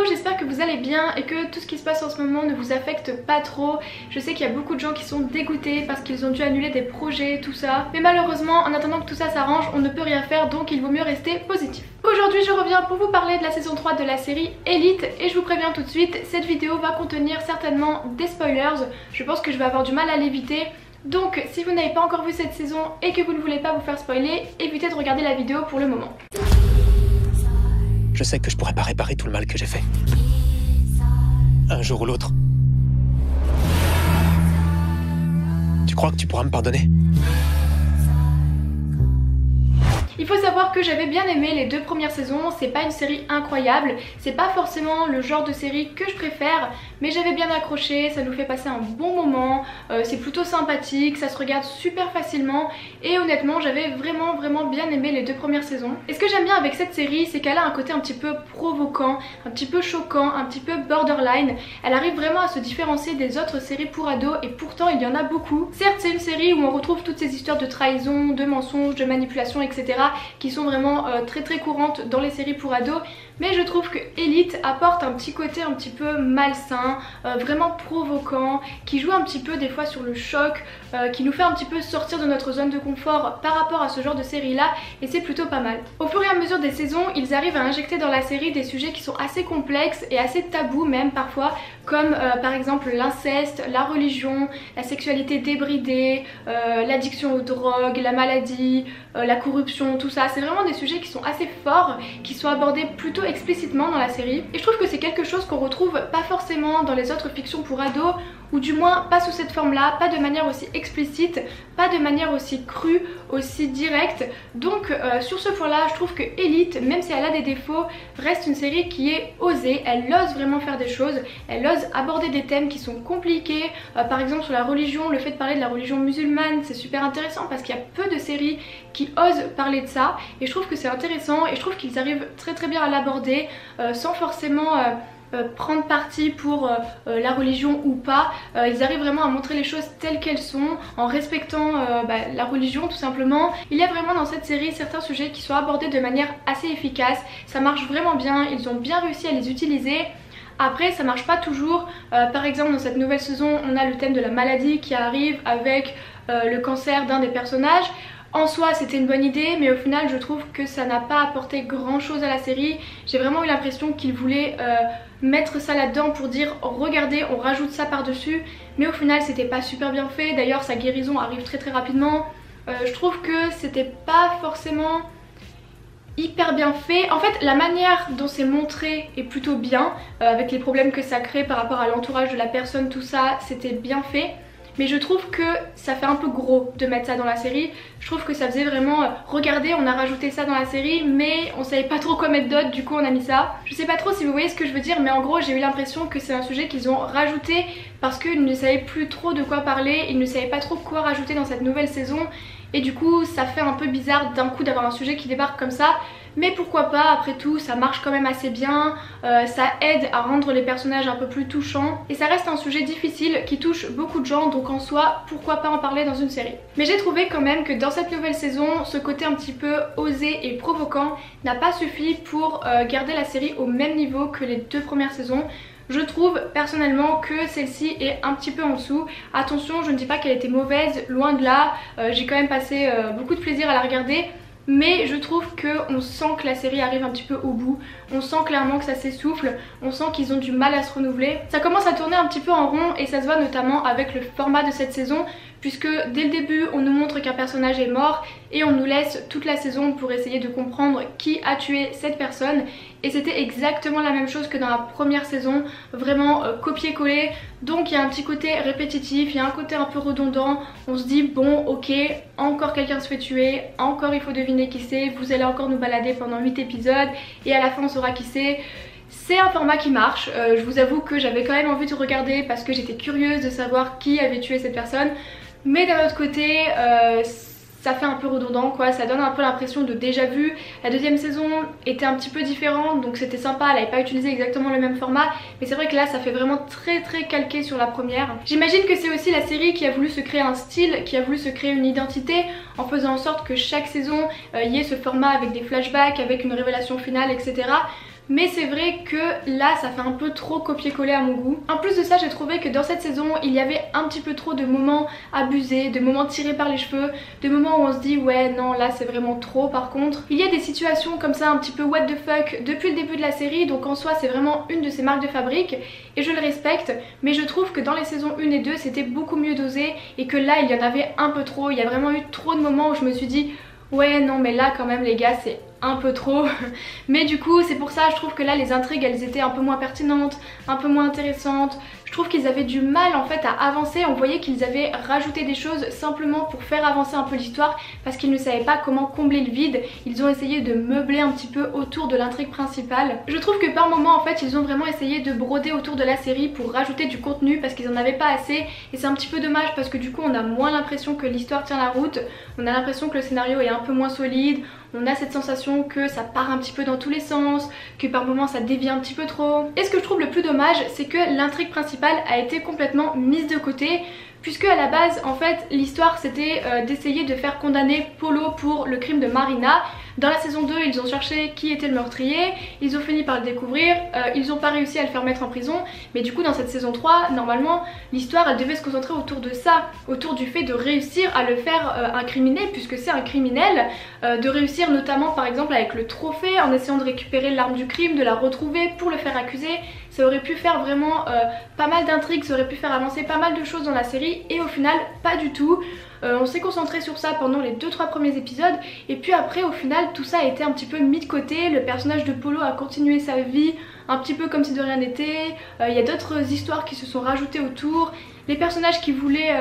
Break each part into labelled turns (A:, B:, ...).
A: j'espère que vous allez bien et que tout ce qui se passe en ce moment ne vous affecte pas trop. Je sais qu'il y a beaucoup de gens qui sont dégoûtés parce qu'ils ont dû annuler des projets, tout ça. Mais malheureusement, en attendant que tout ça s'arrange, on ne peut rien faire, donc il vaut mieux rester positif. Aujourd'hui, je reviens pour vous parler de la saison 3 de la série Elite et je vous préviens tout de suite, cette vidéo va contenir certainement des spoilers. Je pense que je vais avoir du mal à l'éviter. Donc si vous n'avez pas encore vu cette saison et que vous ne voulez pas vous faire spoiler, évitez de regarder la vidéo pour le moment.
B: Je sais que je pourrais pas réparer tout le mal que j'ai fait. Un jour ou l'autre. Tu crois que tu pourras me pardonner ?
A: Il faut savoir que j'avais bien aimé les 2 premières saisons, c'est pas une série incroyable, c'est pas forcément le genre de série que je préfère, mais j'avais bien accroché, ça nous fait passer un bon moment, c'est plutôt sympathique, ça se regarde super facilement et honnêtement j'avais vraiment bien aimé les 2 premières saisons. Et ce que j'aime bien avec cette série, c'est qu'elle a un côté un petit peu provoquant, un petit peu choquant, un petit peu borderline, elle arrive vraiment à se différencier des autres séries pour ados et pourtant il y en a beaucoup. Certes c'est une série où on retrouve toutes ces histoires de trahison, de mensonges, de manipulation, etc. qui sont vraiment très courantes dans les séries pour ados, mais je trouve que Elite apporte un petit côté un petit peu malsain, vraiment provoquant, qui joue un petit peu des fois sur le choc, qui nous fait un petit peu sortir de notre zone de confort par rapport à ce genre de série là, et c'est plutôt pas mal. Au fur et à mesure des saisons, ils arrivent à injecter dans la série des sujets qui sont assez complexes et assez tabous même parfois, comme par exemple l'inceste, la religion, la sexualité débridée, l'addiction aux drogues, la maladie, la corruption, tout ça. C'est vraiment des sujets qui sont assez forts, qui sont abordés plutôt explicitement dans la série. Et je trouve que c'est quelque chose qu'on retrouve pas forcément dans les autres fictions pour ados, ou du moins pas sous cette forme-là, pas de manière aussi explicite, pas de manière aussi crue, aussi directe. Donc sur ce point-là, je trouve que Elite, même si elle a des défauts, reste une série qui est osée, elle ose vraiment faire des choses, elle ose aborder des thèmes qui sont compliqués, par exemple sur la religion, le fait de parler de la religion musulmane, c'est super intéressant parce qu'il y a peu de séries qui osent parler de ça et je trouve que c'est intéressant et je trouve qu'ils arrivent très bien à l'aborder sans forcément prendre parti pour la religion ou pas. Ils arrivent vraiment à montrer les choses telles qu'elles sont en respectant la religion tout simplement. Il y a vraiment dans cette série certains sujets qui sont abordés de manière assez efficace, ça marche vraiment bien, ils ont bien réussi à les utiliser. Après ça marche pas toujours, par exemple dans cette nouvelle saison on a le thème de la maladie qui arrive avec le cancer d'un des personnages. En soi c'était une bonne idée mais au final je trouve que ça n'a pas apporté grand chose à la série. J'ai vraiment eu l'impression qu'ils voulaient mettre ça là-dedans pour dire regardez on rajoute ça par dessus, mais au final c'était pas super bien fait. D'ailleurs sa guérison arrive très rapidement. Je trouve que c'était pas forcément hyper bien fait. En fait la manière dont c'est montré est plutôt bien, avec les problèmes que ça crée par rapport à l'entourage de la personne, tout ça c'était bien fait. Mais je trouve que ça fait un peu gros de mettre ça dans la série. Je trouve que ça faisait vraiment regardez on a rajouté ça dans la série mais on savait pas trop quoi mettre d'autre, du coup on a mis ça. Je sais pas trop si vous voyez ce que je veux dire, mais en gros j'ai eu l'impression que c'est un sujet qu'ils ont rajouté parce qu'ils ne savaient plus trop de quoi parler, ils ne savaient pas trop quoi rajouter dans cette nouvelle saison. Et du coup ça fait un peu bizarre d'un coup d'avoir un sujet qui débarque comme ça. Mais pourquoi pas, après tout ça marche quand même assez bien, ça aide à rendre les personnages un peu plus touchants. Et ça reste un sujet difficile qui touche beaucoup de gens, donc en soi pourquoi pas en parler dans une série. Mais j'ai trouvé quand même que dans cette nouvelle saison, ce côté un petit peu osé et provoquant n'a pas suffi pour garder la série au même niveau que les 2 premières saisons. Je trouve personnellement que celle-ci est un petit peu en dessous. Attention, je ne dis pas qu'elle était mauvaise, loin de là, j'ai quand même passé beaucoup de plaisir à la regarder. Mais je trouve qu'on sent que la série arrive un petit peu au bout, on sent clairement que ça s'essouffle, on sent qu'ils ont du mal à se renouveler. Ça commence à tourner un petit peu en rond et ça se voit notamment avec le format de cette saison, puisque dès le début on nous montre qu'un personnage est mort et on nous laisse toute la saison pour essayer de comprendre qui a tué cette personne. Et c'était exactement la même chose que dans la première saison, vraiment copier-coller. Donc il y a un petit côté répétitif, il y a un côté un peu redondant. On se dit bon ok, encore quelqu'un se fait tuer, encore il faut deviner qui c'est, vous allez encore nous balader pendant 8 épisodes et à la fin on saura qui c'est. C'est un format qui marche, je vous avoue que j'avais quand même envie de regarder parce que j'étais curieuse de savoir qui avait tué cette personne. Mais d'un autre côté, ça fait un peu redondant quoi, ça donne un peu l'impression de déjà vu. La deuxième saison était un petit peu différente donc c'était sympa, elle n'avait pas utilisé exactement le même format, mais c'est vrai que là ça fait vraiment très calqué sur la première. J'imagine que c'est aussi la série qui a voulu se créer un style, qui a voulu se créer une identité en faisant en sorte que chaque saison y ait ce format avec des flashbacks, avec une révélation finale, etc. mais c'est vrai que là ça fait un peu trop copier-coller à mon goût. En plus de ça, j'ai trouvé que dans cette saison il y avait un petit peu trop de moments abusés, de moments tirés par les cheveux, de moments où on se dit ouais non là c'est vraiment trop. Par contre il y a des situations comme ça un petit peu what the fuck depuis le début de la série, donc en soi c'est vraiment une de ses marques de fabrique et je le respecte, mais je trouve que dans les saisons 1 et 2 c'était beaucoup mieux dosé et que là il y en avait un peu trop. Il y a vraiment eu trop de moments où je me suis dit ouais non mais là quand même les gars c'est un peu trop. Mais du coup c'est pour ça je trouve que là les intrigues elles étaient un peu moins pertinentes, un peu moins intéressantes. Je trouve qu'ils avaient du mal en fait à avancer. On voyait qu'ils avaient rajouté des choses simplement pour faire avancer un peu l'histoire parce qu'ils ne savaient pas comment combler le vide. Ils ont essayé de meubler un petit peu autour de l'intrigue principale. Je trouve que par moments en fait ils ont vraiment essayé de broder autour de la série pour rajouter du contenu parce qu'ils en avaient pas assez, et c'est un petit peu dommage parce que du coup on a moins l'impression que l'histoire tient la route, on a l'impression que le scénario est un peu moins solide. On a cette sensation que ça part un petit peu dans tous les sens, que par moments ça dévie un petit peu trop. Et ce que je trouve le plus dommage, c'est que l'intrigue principale a été complètement mise de côté, puisque à la base en fait l'histoire c'était d'essayer de faire condamner Polo pour le crime de Marina. Dans la saison 2 ils ont cherché qui était le meurtrier, ils ont fini par le découvrir, ils n'ont pas réussi à le faire mettre en prison, mais du coup dans cette saison 3 normalement l'histoire elle devait se concentrer autour de ça, autour du fait de réussir à le faire incriminer, puisque c'est un criminel, de réussir notamment par exemple avec le trophée en essayant de récupérer l'arme du crime, de la retrouver pour le faire accuser. Ça aurait pu faire vraiment pas mal d'intrigues, ça aurait pu faire avancer pas mal de choses dans la série, et au final pas du tout. On s'est concentré sur ça pendant les 2-3 premiers épisodes et puis après au final tout ça a été un petit peu mis de côté. Le personnage de Polo a continué sa vie un petit peu comme si de rien n'était. Il y a d'autres histoires qui se sont rajoutées autour. Les personnages qui voulaient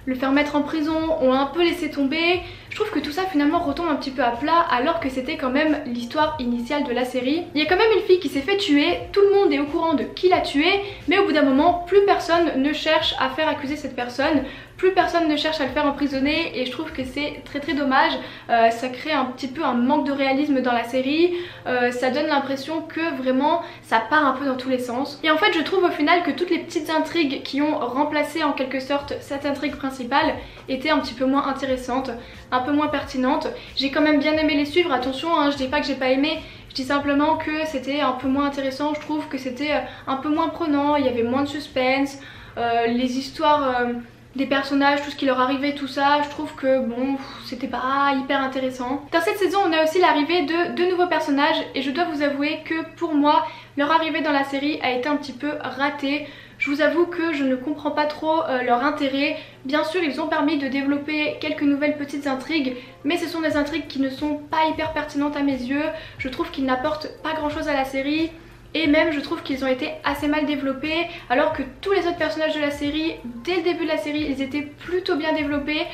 A: le faire mettre en prison ont un peu laissé tomber. Je trouve que tout ça finalement retombe un petit peu à plat alors que c'était quand même l'histoire initiale de la série. Il y a quand même une fille qui s'est fait tuer, tout le monde est au courant de qui l'a tuée, mais au bout d'un moment plus personne ne cherche à faire accuser cette personne, plus personne ne cherche à le faire emprisonner, et je trouve que c'est très dommage. Ça crée un petit peu un manque de réalisme dans la série, ça donne l'impression que vraiment ça part un peu dans tous les sens. Et en fait je trouve au final que toutes les petites intrigues qui ont remplacé en quelque sorte cette intrigue principale étaient un petit peu moins intéressantes, un peu moins pertinentes. J'ai quand même bien aimé les suivre, attention hein, je dis pas que j'ai pas aimé, je dis simplement que c'était un peu moins intéressant. Je trouve que c'était un peu moins prenant, il y avait moins de suspense, les histoires des personnages, tout ce qui leur arrivait, tout ça, je trouve que bon, c'était pas hyper intéressant. Dans cette saison on a aussi l'arrivée de deux nouveaux personnages et je dois vous avouer que pour moi leur arrivée dans la série a été un petit peu ratée. Je vous avoue que je ne comprends pas trop leur intérêt. Bien sûr ils ont permis de développer quelques nouvelles petites intrigues, mais ce sont des intrigues qui ne sont pas hyper pertinentes à mes yeux. Je trouve qu'ils n'apportent pas grand chose à la série. Et même je trouve qu'ils ont été assez mal développés, alors que tous les autres personnages de la série, dès le début de la série, ils étaient plutôt bien développés.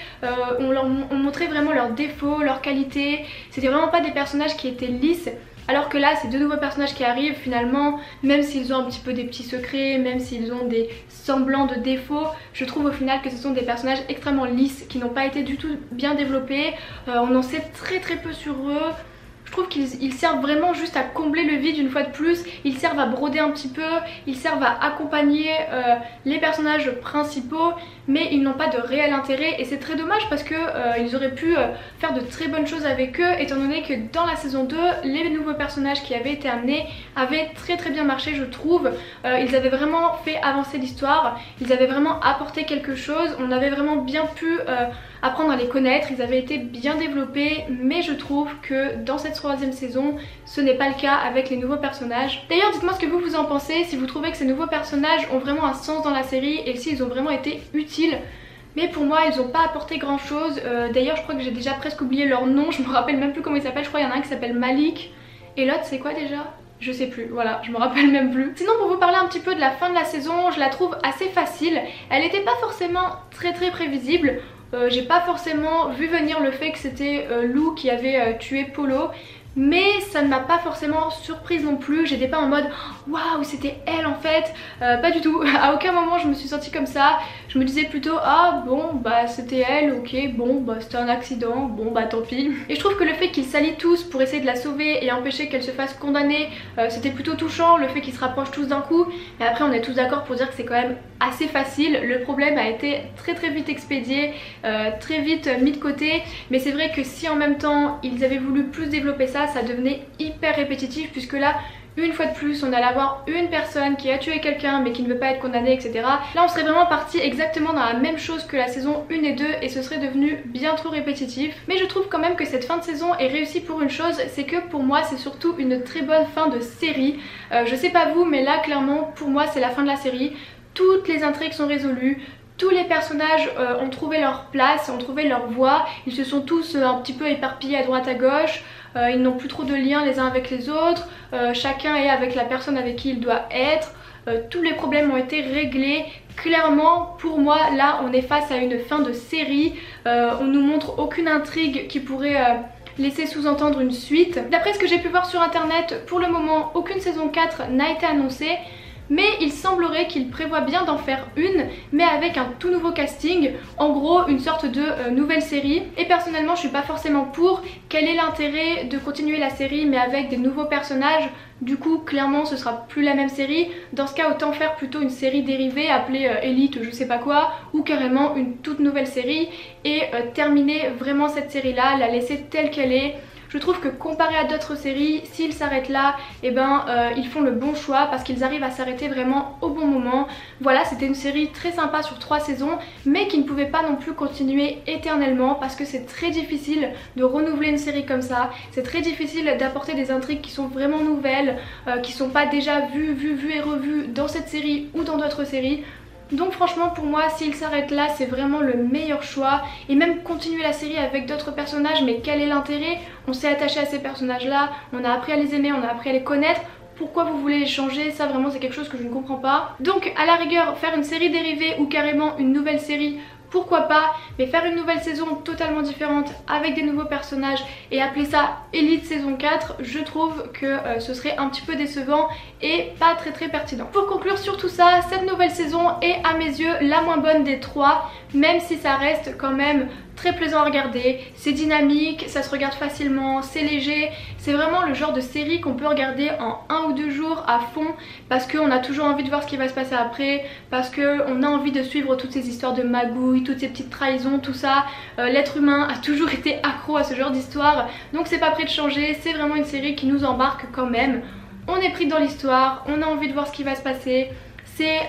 A: On montrait vraiment leurs défauts, leurs qualités. C'était vraiment pas des personnages qui étaient lisses. Alors que là, ces deux nouveaux personnages qui arrivent, finalement, même s'ils ont un petit peu des petits secrets, même s'ils ont des semblants de défauts, je trouve au final que ce sont des personnages extrêmement lisses, qui n'ont pas été du tout bien développés. On en sait très peu sur eux. Je trouve qu'ils servent vraiment juste à combler le vide une fois de plus, ils servent à broder un petit peu, ils servent à accompagner les personnages principaux, mais ils n'ont pas de réel intérêt, et c'est très dommage parce que ils auraient pu faire de très bonnes choses avec eux, étant donné que dans la saison 2, les nouveaux personnages qui avaient été amenés avaient très bien marché je trouve. Ils avaient vraiment fait avancer l'histoire, ils avaient vraiment apporté quelque chose, on avait vraiment bien pu apprendre à les connaître, ils avaient été bien développés, mais je trouve que dans cette troisième saison ce n'est pas le cas avec les nouveaux personnages. D'ailleurs dites-moi ce que vous en pensez, si vous trouvez que ces nouveaux personnages ont vraiment un sens dans la série et s'ils ont vraiment été utiles. Mais pour moi ils n'ont pas apporté grand chose. D'ailleurs je crois que j'ai déjà presque oublié leur nom, je me rappelle même plus comment ils s'appellent. Je crois qu'il y en a un qui s'appelle Malik et l'autre c'est quoi déjà? Je sais plus, voilà, je me rappelle même plus. Sinon pour vous parler un petit peu de la fin de la saison, je la trouve assez facile. Elle n'était pas forcément très prévisible. J'ai pas forcément vu venir le fait que c'était Lou qui avait tué Polo, mais ça ne m'a pas forcément surprise non plus. J'étais pas en mode waouh c'était elle en fait, pas du tout. À aucun moment je me suis sentie comme ça. Je me disais plutôt ah bon bah c'était elle, ok bon bah c'était un accident, bon bah tant pis. Et je trouve que le fait qu'ils s'allient tous pour essayer de la sauver et empêcher qu'elle se fasse condamner, c'était plutôt touchant, le fait qu'ils se rapprochent tous d'un coup. Mais après on est tous d'accord pour dire que c'est quand même assez facile. Le problème a été très vite expédié, très vite mis de côté. Mais c'est vrai que si en même temps ils avaient voulu plus développer ça, ça devenait hyper répétitif, puisque là une fois de plus on allait avoir une personne qui a tué quelqu'un mais qui ne veut pas être condamnée, etc. Là on serait vraiment parti exactement dans la même chose que la saison 1 et 2 et ce serait devenu bien trop répétitif. Mais je trouve quand même que cette fin de saison est réussie pour une chose, c'est que pour moi c'est surtout une très bonne fin de série. Je sais pas vous mais là clairement pour moi c'est la fin de la série. Toutes les intrigues sont résolues. Tous les personnages ont trouvé leur place, ont trouvé leur voie, ils se sont tous un petit peu éparpillés à droite à gauche, ils n'ont plus trop de liens les uns avec les autres, chacun est avec la personne avec qui il doit être, tous les problèmes ont été réglés. Clairement pour moi là on est face à une fin de série, on nous montre aucune intrigue qui pourrait laisser sous-entendre une suite. D'après ce que j'ai pu voir sur internet, pour le moment aucune saison 4 n'a été annoncée. Mais il semblerait qu'il prévoit bien d'en faire une, mais avec un tout nouveau casting, en gros une sorte de nouvelle série. Et personnellement je suis pas forcément pour. Quel est l'intérêt de continuer la série mais avec des nouveaux personnages? Du coup clairement ce sera plus la même série. Dans ce cas autant faire plutôt une série dérivée appelée Elite je sais pas quoi, ou carrément une toute nouvelle série et terminer vraiment cette série là, la laisser telle qu'elle est. Je trouve que comparé à d'autres séries, s'ils s'arrêtent là, eh ben, ils font le bon choix parce qu'ils arrivent à s'arrêter vraiment au bon moment. Voilà, c'était une série très sympa sur 3 saisons, mais qui ne pouvait pas non plus continuer éternellement parce que c'est très difficile de renouveler une série comme ça. C'est très difficile d'apporter des intrigues qui sont vraiment nouvelles, qui sont pas déjà vues et revues dans cette série ou dans d'autres séries. Donc franchement pour moi s'il s'arrête là c'est vraiment le meilleur choix. Et même continuer la série avec d'autres personnages, mais quel est l'intérêt? On s'est attaché à ces personnages là, on a appris à les aimer, on a appris à les connaître. Pourquoi vous voulez les changer? Ça vraiment c'est quelque chose que je ne comprends pas. Donc à la rigueur faire une série dérivée ou carrément une nouvelle série, pourquoi pas, mais faire une nouvelle saison totalement différente avec des nouveaux personnages et appeler ça Elite saison 4, je trouve que ce serait un petit peu décevant et pas très pertinent. Pour conclure sur tout ça, cette nouvelle saison est à mes yeux la moins bonne des 3, même si ça reste quand même très plaisant à regarder, c'est dynamique, ça se regarde facilement, c'est léger, c'est vraiment le genre de série qu'on peut regarder en 1 ou 2 jours à fond parce qu'on a toujours envie de voir ce qui va se passer après, parce qu'on a envie de suivre toutes ces histoires de magouilles, toutes ces petites trahisons, tout ça. L'être humain a toujours été accro à ce genre d'histoire, donc c'est pas prêt de changer, c'est vraiment une série qui nous embarque quand même. On est pris dans l'histoire, on a envie de voir ce qui va se passer. C'est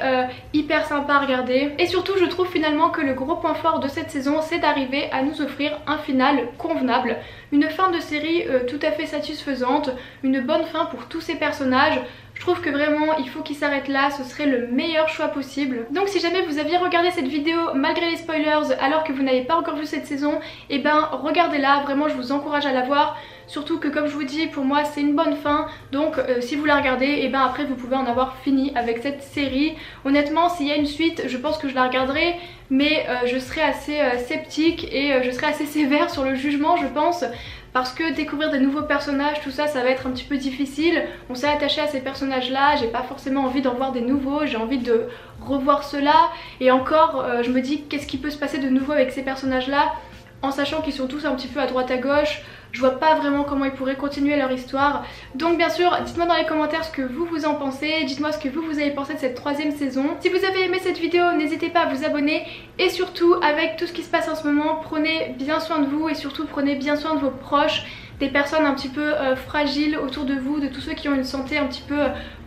A: hyper sympa à regarder et surtout je trouve finalement que le gros point fort de cette saison c'est d'arriver à nous offrir un final convenable, une fin de série tout à fait satisfaisante, une bonne fin pour tous ces personnages. Je trouve que vraiment il faut qu'ils s'arrêtent là, ce serait le meilleur choix possible. Donc si jamais vous aviez regardé cette vidéo malgré les spoilers alors que vous n'avez pas encore vu cette saison, et ben regardez-la, vraiment je vous encourage à la voir. Surtout que comme je vous dis pour moi c'est une bonne fin, donc si vous la regardez et ben après vous pouvez en avoir fini avec cette série. Honnêtement s'il y a une suite je pense que je la regarderai, mais je serai assez sceptique et je serai assez sévère sur le jugement je pense. Parce que découvrir des nouveaux personnages, tout ça, ça va être un petit peu difficile. On s'est attaché à ces personnages-là, j'ai pas forcément envie d'en voir des nouveaux, j'ai envie de revoir ceux-là. Et encore, je me dis qu'est-ce qui peut se passer de nouveau avec ces personnages-là, en sachant qu'ils sont tous un petit peu à droite à gauche. Je vois pas vraiment comment ils pourraient continuer leur histoire. Donc bien sûr, dites-moi dans les commentaires ce que vous en pensez. Dites-moi ce que vous avez pensé de cette 3e saison. Si vous avez aimé cette vidéo, n'hésitez pas à vous abonner. Et surtout, avec tout ce qui se passe en ce moment, prenez bien soin de vous et surtout prenez bien soin de vos proches. Des personnes un petit peu fragiles autour de vous, de tous ceux qui ont une santé un petit peu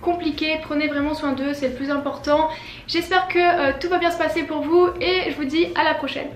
A: compliquée. Prenez vraiment soin d'eux, c'est le plus important. J'espère que tout va bien se passer pour vous et je vous dis à la prochaine.